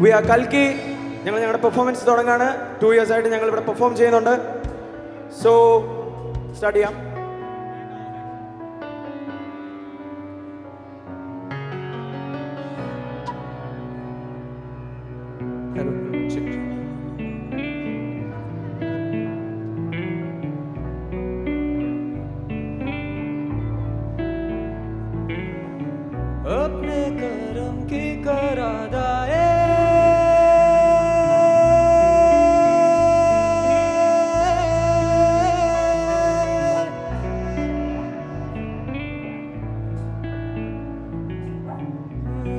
V R കൽക്കി. ഞങ്ങൾ ഞങ്ങളുടെ പെർഫോമൻസ് തുടങ്ങാണ്. 2 years ആയിട്ട് ഞങ്ങൾ ഇവിടെ പെർഫോം ചെയ്യുന്നുണ്ട്. സോ സ്റ്റാർട്ട് ചെയ്യാം. अपने करम की करादाए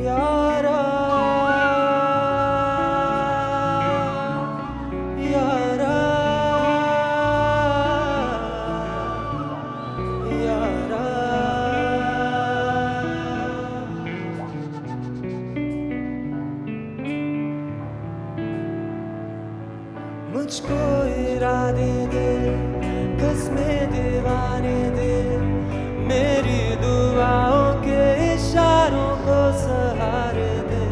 यारा यारा यारा मुझको इरादे दे, कसमें दीवाने दे, मेरी दुआओं के इशारों को सहारे दे,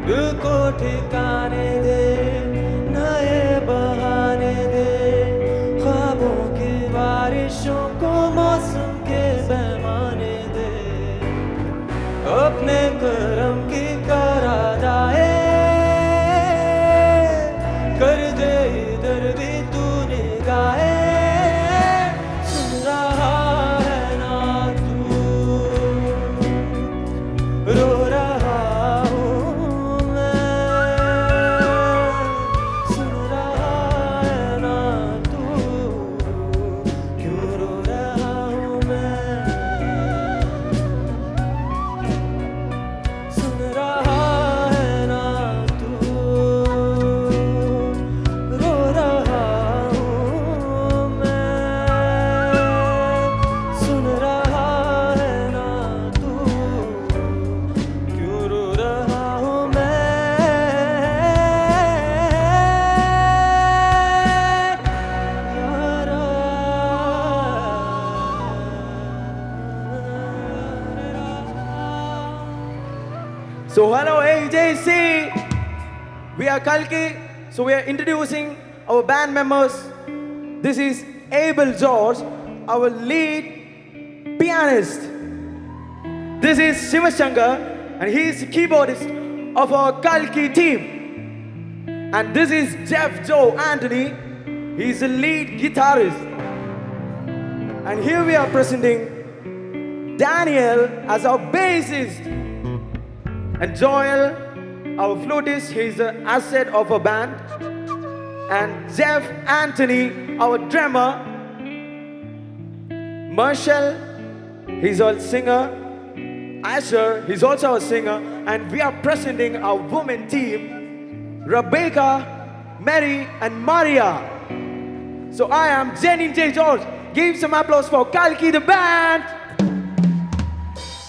दिल को ठिकाने दे, नए बहाने दे, ख्वाबों की बारिशों को मौसम के पैमाने दे, अपने करम की करादाए कर दे इधर भी तू निगाहे, सुन रहा है ना तू, रो रहा हूँ मैं, सुन रहा है ना तू, क्यों रो रहा हूँ मैं, सुन रहा है ना तू, So hello AJC, we are Kalki. So we are introducing our band members. This is Abel George, our lead pianist. This is Shiva Shankar, and he is the keyboardist of our Kalki team. And this is Jeff Joe Anthony, he is the lead guitarist. And here we are presenting Daniel as our bassist. And Joel, our flutist, he is the asset of a band. And Jeff Anthony, our drummer. Marshall, he's a singer. Asher, he's also a singer. And we are presenting our women team, Rebecca, Mary, and Maria. So I am Jenny J. George. Give some applause for Kalki the band.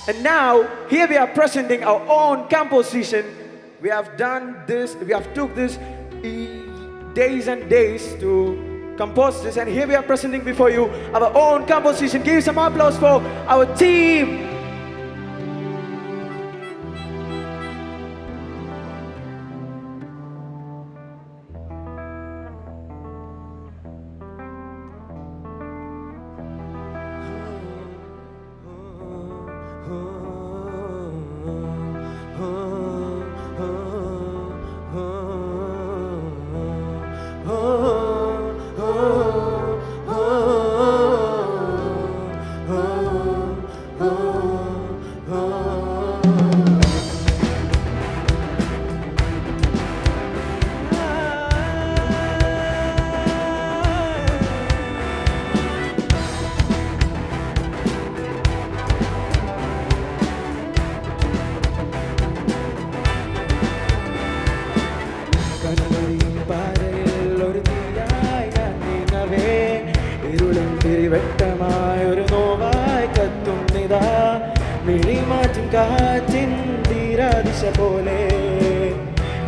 And now, here we are presenting our own composition. We have done this, we have took this days and days to compose this. And here we are presenting before you our own composition. Give some applause for our team. വെട്ടമായൊരു നോവായി കത്തുന്നിതാ മിഴിമാറ്റും കാറ്റിൻ തീരാദിശ പോലെ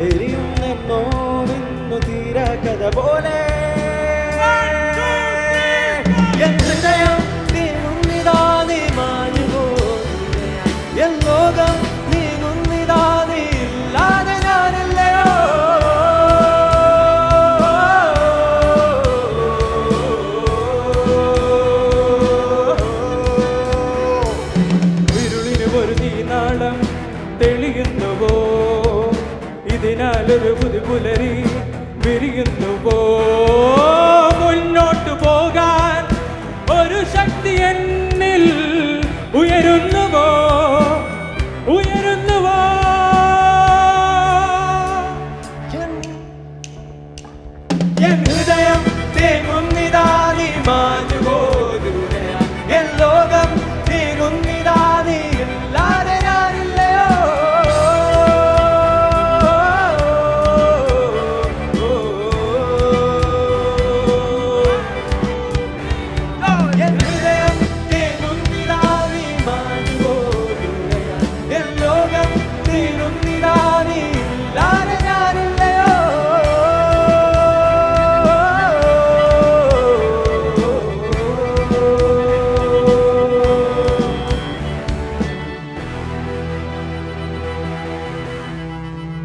എരിയുന്ന നോവിന്നു തീരാ കഥ പോലെ ഹൃദയം നീങ്ങുന്നിതാ നീ മാഞ്ഞുപോ ലോകം നീങ്ങുന്നിതാ നീ ഇല്ലാതെ ഞാനില്ലേ ഇതിനാലൊരു പുതുപുലരി വിരിയുന്നുവോ മുന്നോട്ടു പോകാൻ ഒരു ശക്തി എന്നിൽ ഉയരുന്നുവോ ഉയരുന്നുവോ എൻ ഹൃദയം തേങ്ങുന്നിതാ നീ മാഞ്ഞുപോ ദൂരെയാ എൻ ലോകം തേങ്ങുന്നിതാ നീ ഇല്ലാതെ ഞാനില്ലയോ എൻ ഹൃദയം തേങ്ങുന്നിതാ നീ മാഞ്ഞുപോ ദൂരെയാ എൻ ലോകം തേങ്ങുന്നിതാ നീ ഇല്ലാതെ ഞാനില്ലയോ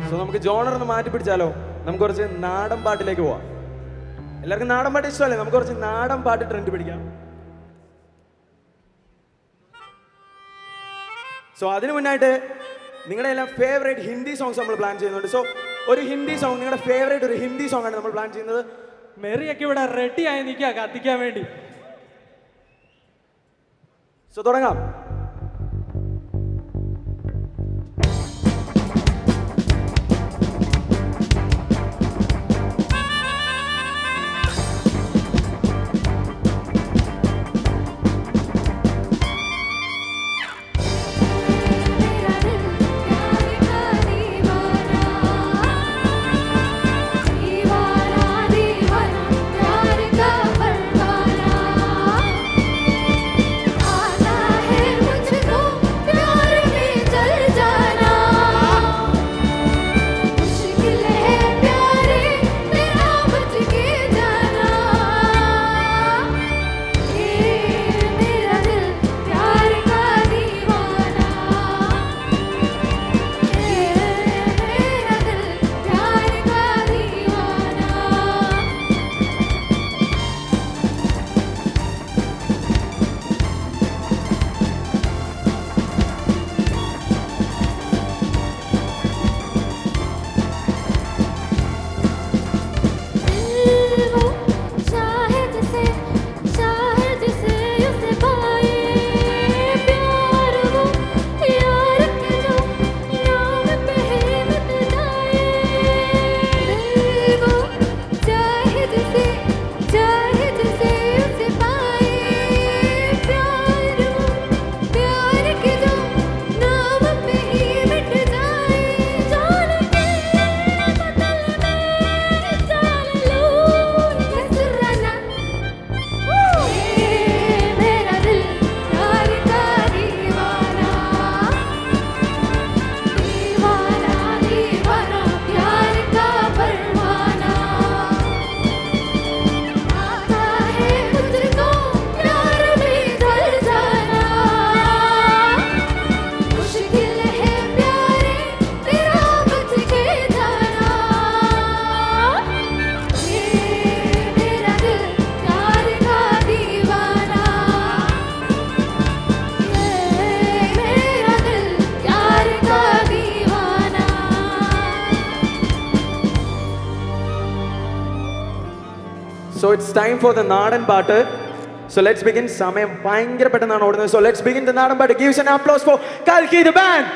സോ നമുക്ക് ജോണർ ഒന്ന് മാറ്റി പിടിച്ചാലോ? നമുക്ക് കുറച്ച് നാടൻ പാട്ടിലേക്ക് പോവാം. എല്ലാവർക്കും നാടൻ പാട്ട് ഇഷ്ടമല്ലേ? നമുക്ക് കുറച്ച് നാടൻ പാട്ട് ട്രെൻഡ് പിടിക്കാം. സോ അതിനു മുന്നായിട്ട് നിങ്ങളുടെ എല്ലാം ഫേവറേറ്റ് ഹിന്ദി സോങ്സ് നമ്മൾ പ്ലാൻ ചെയ്യുന്നുണ്ട്. സോ ഒരു ഹിന്ദി സോങ്, നിങ്ങളുടെ ഫേവറേറ്റ് ഒരു ഹിന്ദി സോങ് ആണ് നമ്മൾ പ്ലാൻ ചെയ്യുന്നത്. മെറിയൊക്കെ ഇവിടെ റെഡി ആയി നിൽക്കുക കത്തിക്കാൻ വേണ്ടി. സോ തുടങ്ങാം. So it's time for the Nadan Paatu. So let's begin. സമയം ഭയങ്കര പെട്ടെന്നാണ് ഓടുന്നത്. So let's begin the Nadan Paatu. Give us an applause for Kalki the band.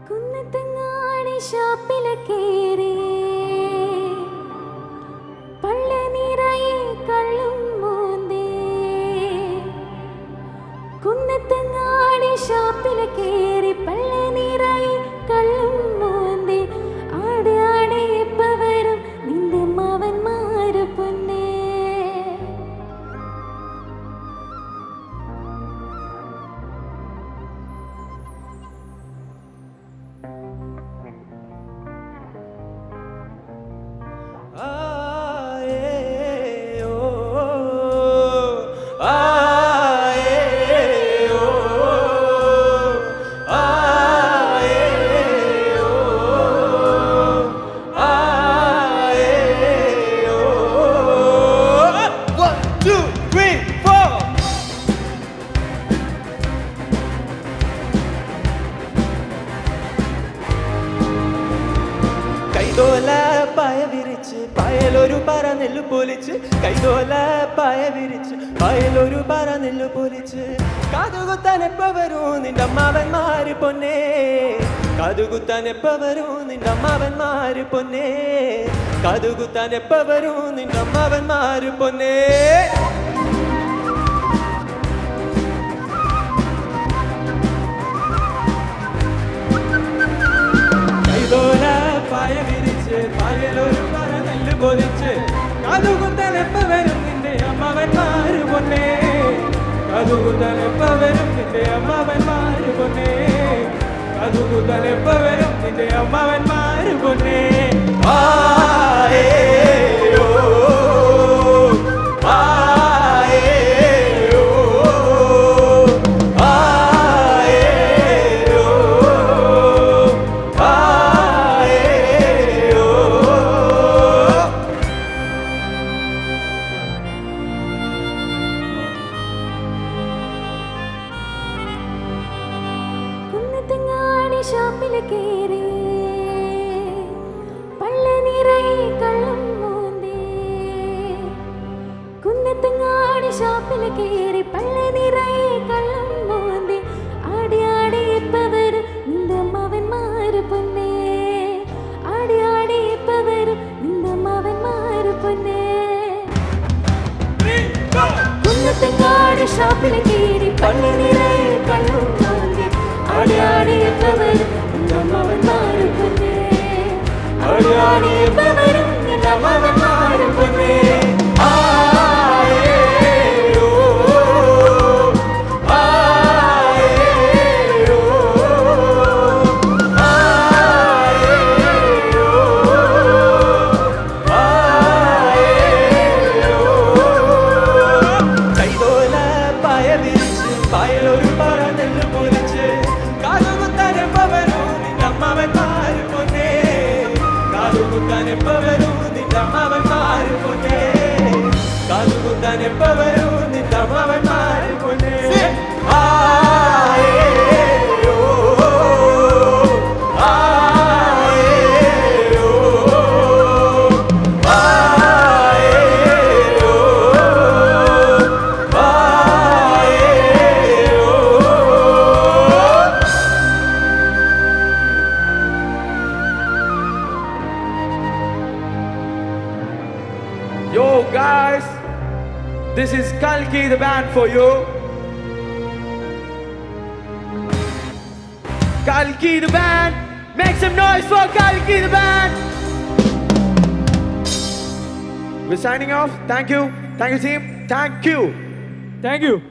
Kunnathangadi ഷാപ്പിലെ കേറി പള്ളി നിറയെ കള്ളും മോന്തേ കുന്നത്തങ്ങാടി ഷാപ്പിലെ കേറി പള്ളി നിറയെ കള്ളും മോന്തേ ആടെ ആടെ എപ്പ വരും നിന്റെ മാവന്മാര് പൊന്നേ കൈതോല പായ വിരിച്ച് പായലൊരു പറ നെല്ലു പൊലിച്ച് കൈതോല പായ വിരിച്ച് പായലൊരു പറ നെല്ലു പൊലിച്ച് കാതുകുത്താൻ എപ്പ വരും നിന്റെ അമ്മാവന്മാര് പൊന്നേ കാതുകുത്താൻ എപ്പ വരും നിന്റെ അമ്മാവന്മാര് പൊന്നേ കാതുകുത്താൻ എപ്പ വരും നിന്റെ അമ്മാവന്മാര് പൊന്നേ കൈതോല പായ വിരിച്ച് പായലൊരു പറ നെല്ല് പൊലിച്ച് കാതുകുത്താൻ എപ്പ വരും നിന്റെ അമ്മാവന്മാര് പൊന്നേ കാതുകുത്താൻ എപ്പ വരും നിന്റെ അമ്മാവന്മാര് പൊന്നേ കാതുകുത്താൻ എപ്പ വരും നിന്റെ അമ്മാവന്മാര് പൊന്നേ ആയേയോ ആയേയോ ആയേയോ ആയേയോ കുന്നത്തങ്ങാടി ഷാപ്പിൽ കേറി പള്ള നിറയെ കള്ളം മോന്തി കുന്നത്തങ്ങാടി ഷാപ്പിൽ കേറി പള്ള നിറയെ കള്ളം മോന്തി ആടി ആടി ഇപ്പ വരും നിന്റെ അമ്മാവന്മാര് പൊന്നേ ആടി ആടി ഇപ്പ വരും നിന്റെ അമ്മാവന്മാര് പൊന്നേ കുന്നത്തങ്ങാടി ഷാപ്പിൽ കേറി പള്ള നിറയെ കള്ളം മോന്തി ആടി ആടി ഇപ്പ വരും നിന്റെ അമ്മാവന്മാര് പൊന്നേ ആടി ആടി ഇപ്പ വരും നിന്റെ അമ്മാവന്മാര് പൊന്നേ ആയേയോ ആയേയോ ആയേയോ ആയേയോ കൈതോല പായ വിരിച്ച് പായലൊരു പറ നെല്ല് പൊലിച്ച് കാതുകുത്താൻ എപ്പ വരും നിന്റെ അമ്മാവന്മാര് പൊന്നേ കാതുകുത്താൻ എപ്പ വരും നിന്റെ അമ്മാവന്മാര് പൊന്നേ കാതുകുത്താൻ എപ്പ വരും നിന്റെ അമ്മാവന്മാര് പൊന്നേ ആയേയോ ആയേയോ ആയേയോ ആയേയോ Yo, guys, this is Kalki, the band for you. Kalki, the band. Make some noise for Kalki, the band. We're signing off. Thank you. Thank you, team. Thank you. Thank you